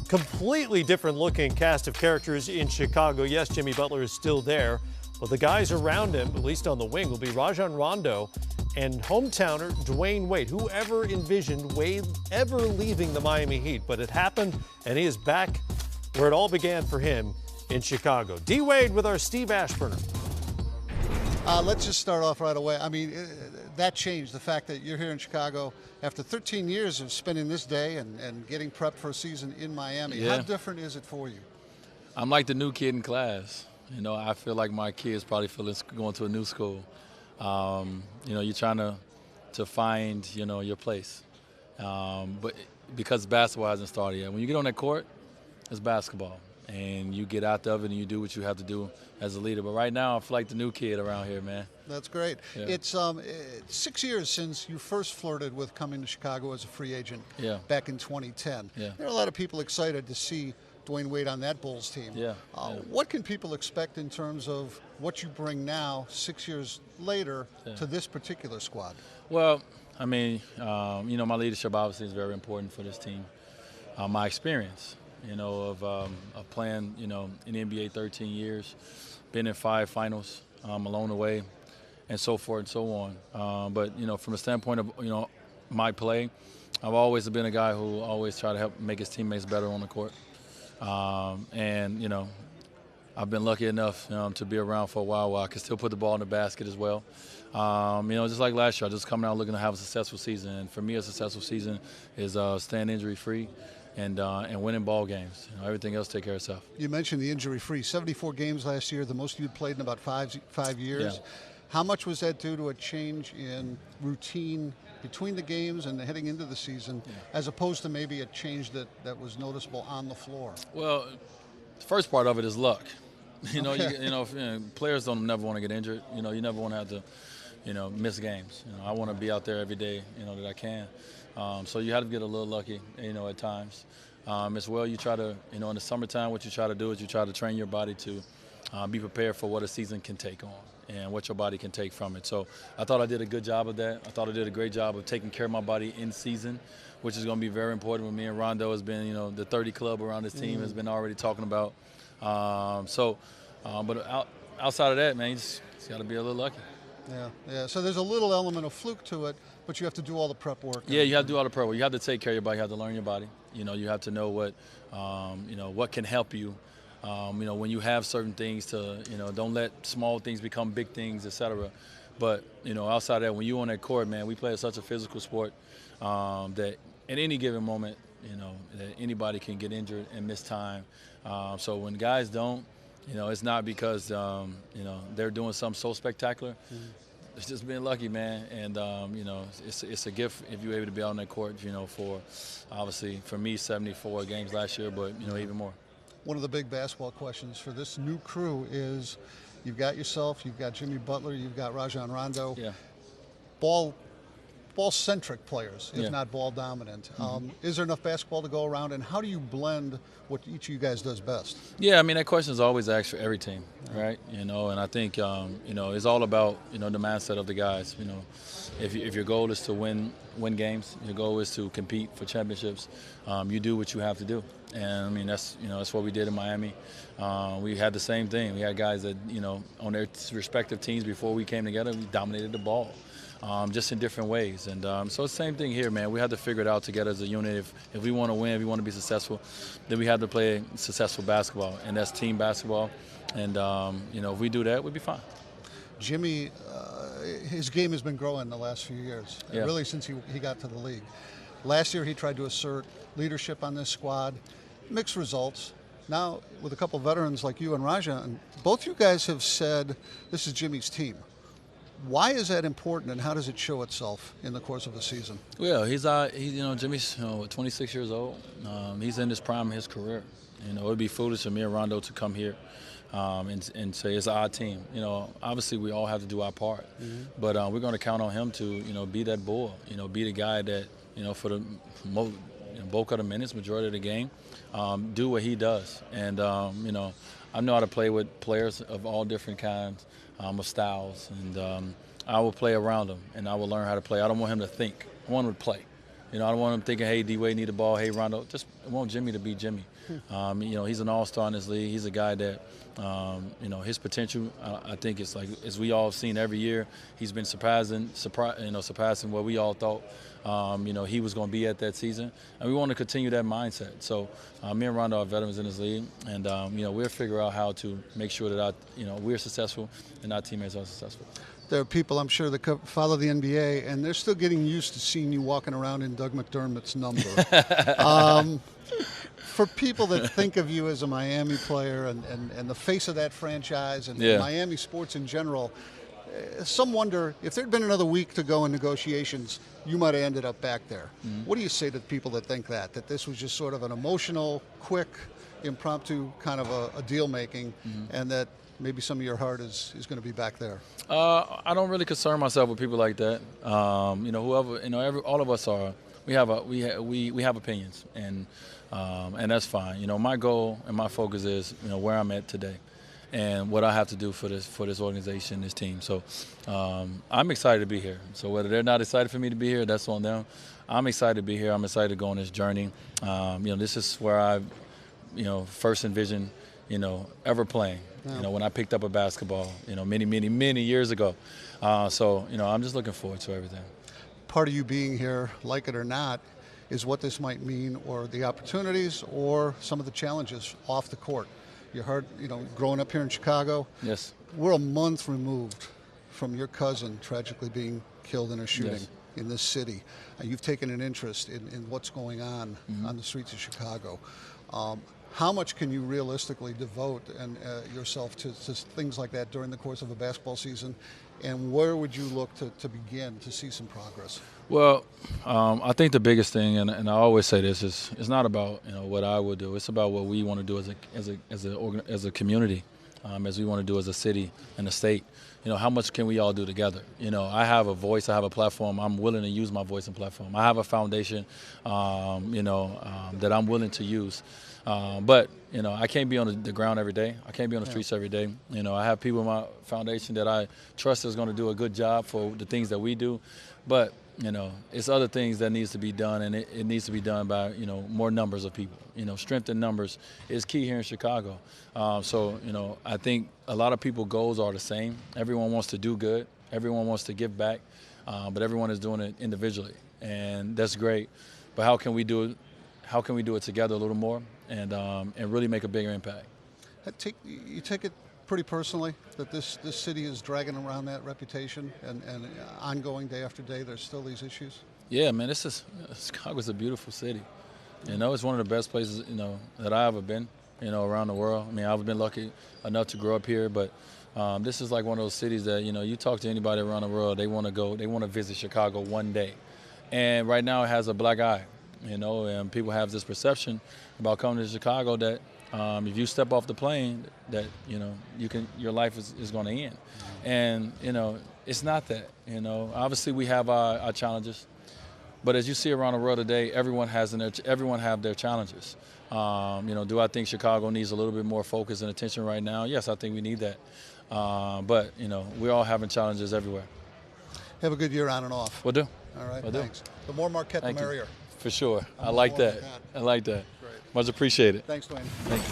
Completely different looking cast of characters in Chicago. Yes, Jimmy Butler is still there, but the guys around him, at least on the wing, will be Rajon Rondo and hometowner Dwyane Wade. Whoever envisioned Wade ever leaving the Miami Heat, but it happened, and he is back where it all began for him in Chicago. D. Wade with our Steve Ashburner. Let's just start off right away. I mean, that changed, the fact that you're here in Chicago after 13 years of spending this day and getting prepped for a season in Miami. Yeah. How different is it for you? I'm like the new kid in class. You know, I feel like my kids probably feeling going to a new school. You know, you're trying to find, you know, your place. But because basketball hasn't started yet. When you get on that court, it's basketball. And you get out of it and you do what you have to do as a leader. But right now, I feel like the new kid around here, man. That's great. Yeah. It's 6 years since you first flirted with coming to Chicago as a free agent back in 2010. Yeah. There are a lot of people excited to see Dwyane Wade on that Bulls team. Yeah. What can people expect in terms of what you bring now, 6 years later, to this particular squad? Well, I mean, you know, my leadership obviously is very important for this team. My experience, you know, of playing, you know, in the NBA 13 years, been in 5 finals along the way, and so forth and so on. But, you know, from a standpoint of, you know, my play, I've always been a guy who always try to help make his teammates better on the court. And, you know, I've been lucky enough to be around for a while where I can still put the ball in the basket as well. You know, just like last year, I just coming out looking to have a successful season. And for me, a successful season is staying injury-free and winning ball games. You know, everything else take care of itself. You mentioned the injury-free. 74 games last year, the most you'd played in about five years. Yeah. How much was that due to a change in routine between the games and heading into the season, as opposed to maybe a change that was noticeable on the floor? Well, the first part of it is luck. You know, players don't never want to get injured. You know, you never want to have to, you know, miss games. You know, I want to be out there every day, you know, that I can. So you have to get a little lucky, you know, at times. As well, you try to, you know, in the summertime, what you try to do is you try to train your body to be prepared for what a season can take on and what your body can take from it. So I thought I did a good job of that. I thought I did a great job of taking care of my body in season, which is going to be very important. With me and Rondo has been, you know, the 30 club around this team has been already talking about. But outside of that, man, you just got to be a little lucky. Yeah. So there's a little element of fluke to it, but you have to do all the prep work. Yeah, you have to do all the prep work. You have to take care of your body. You have to learn your body. You know, you have to know what, you know, what can help you. You know, when you have certain things to, you know, don't let small things become big things, etc. But, you know, outside of that, when you're on that court, man, we play such a physical sport that at any given moment, you know, that anybody can get injured and miss time. So when guys don't, you know, it's not because, you know, they're doing something so spectacular. It's just being lucky, man. And, you know, it's a gift if you're able to be out on that court, you know, for, obviously, for me, 74 games last year, but, you know, even more. One of the big basketball questions for this new crew is you've got yourself, you've got Jimmy Butler, you've got Rajon Rondo. Yeah. Ball-centric players, if not ball-dominant. Is there enough basketball to go around, and how do you blend what each of you guys does best? Yeah, I mean, that question is always asked for every team, right? You know, and I think, you know, it's all about, you know, the mindset of the guys. You know, if your goal is to win games, your goal is to compete for championships, you do what you have to do. And, I mean, that's, you know, that's what we did in Miami. We had the same thing. We had guys that, you know, on their respective teams before we came together, we dominated the ball. Just in different ways. And so it's the same thing here, man. We have to figure it out together as a unit. If we want to win, if we want to be successful, then we have to play successful basketball, and that's team basketball. And, you know, if we do that, we'll be fine. Jimmy, his game has been growing the last few years, really since he got to the league. Last year he tried to assert leadership on this squad. Mixed results. Now, with a couple of veterans like you and Rajon, both you guys have said this is Jimmy's team. Why is that important, and how does it show itself in the course of the season? Well, he's you know, Jimmy's 26 years old. He's in his prime of his career. You know, it would be foolish for me and Rondo to come here and say it's our team. You know, obviously we all have to do our part, but we're going to count on him to, you know, be that bull. You know, be the guy that, you know, for the bulk of the minutes, majority of the game, do what he does. And you know, I know how to play with players of all different kinds. Of styles, and I will play around him, and I will learn how to play. I don't want him to think. I want him to play. You know, I don't want them thinking, hey, D-Wade need the ball, hey, Rondo. Just want Jimmy to be Jimmy. You know, he's an all-star in this league. He's a guy that, you know, his potential, I think it's like, as we all have seen every year, he's been surpassing what we all thought, you know, he was going to be at that season. And we want to continue that mindset. So me and Rondo are veterans in this league, and, you know, we'll figure out how to make sure that, you know, we're successful and our teammates are successful. There are people, I'm sure, that follow the NBA, and they're still getting used to seeing you walking around in Doug McDermott's number. For people that think of you as a Miami player and the face of that franchise and Miami sports in general, some wonder if there'd been another week to go in negotiations, you might have ended up back there. What do you say to people that think that this was just sort of an emotional, quick, impromptu kind of a deal-making, and that maybe some of your heart is going to be back there? I don't really concern myself with people like that. You know, whoever, you know, all of us are. We have opinions, and that's fine. You know, my goal and my focus is, you know, where I'm at today, and what I have to do for this organization, this team. So I'm excited to be here. So whether they're not excited for me to be here, that's on them. I'm excited to be here. I'm excited to go on this journey. You know, this is where I, you know, first envisioned, you know, ever playing. You know, when I picked up a basketball, you know, many years ago. So, you know, I'm just looking forward to everything. Part of you being here, like it or not, is what this might mean, or the opportunities, or some of the challenges off the court. You heard, you know, growing up here in Chicago. Yes. We're a month removed from your cousin tragically being killed in a shooting in this city. You've taken an interest in what's going on the streets of Chicago. How much can you realistically devote yourself to things like that during the course of a basketball season? And where would you look to begin to see some progress? Well, I think the biggest thing, and I always say this, is it's not about, you know, what I would do. It's about what we want to do as a community, as we want to do as a city and a state. You know, how much can we all do together? You know, I have a voice, I have a platform. I'm willing to use my voice and platform. I have a foundation, you know, that I'm willing to use. But, you know, I can't be on the ground every day. I can't be on the streets every day. You know, I have people in my foundation that I trust is going to do a good job for the things that we do. But, you know, it's other things that needs to be done, and it needs to be done by, you know, more numbers of people. You know, strength in numbers is key here in Chicago. So, you know, I think a lot of people's goals are the same. Everyone wants to do good. Everyone wants to give back. But everyone is doing it individually, and that's great. But how can we do it? How can we do it together a little more and really make a bigger impact? You take it pretty personally that this city is dragging around that reputation and ongoing day after day. There's still these issues. Yeah, man. Chicago's a beautiful city. You know, it's one of the best places, you know, that I've ever been, you know, around the world. I mean, I've been lucky enough to grow up here, but this is like one of those cities that, you know, you talk to anybody around the world, they want to visit Chicago one day. And right now it has a black eye. You know, and people have this perception about coming to Chicago that if you step off the plane, that, you know, your life is going to end. And, you know, it's not that. You know, obviously we have our challenges, but as you see around the world today, everyone have their challenges. You know, do I think Chicago needs a little bit more focus and attention right now? Yes, I think we need that. But, you know, we're all having challenges everywhere. Have a good year on and off. We'll do. All right, thanks. The more Marquette, the merrier. For sure. I like that. I like that. Great. Much appreciated. Thanks, Dwyane. Thank you.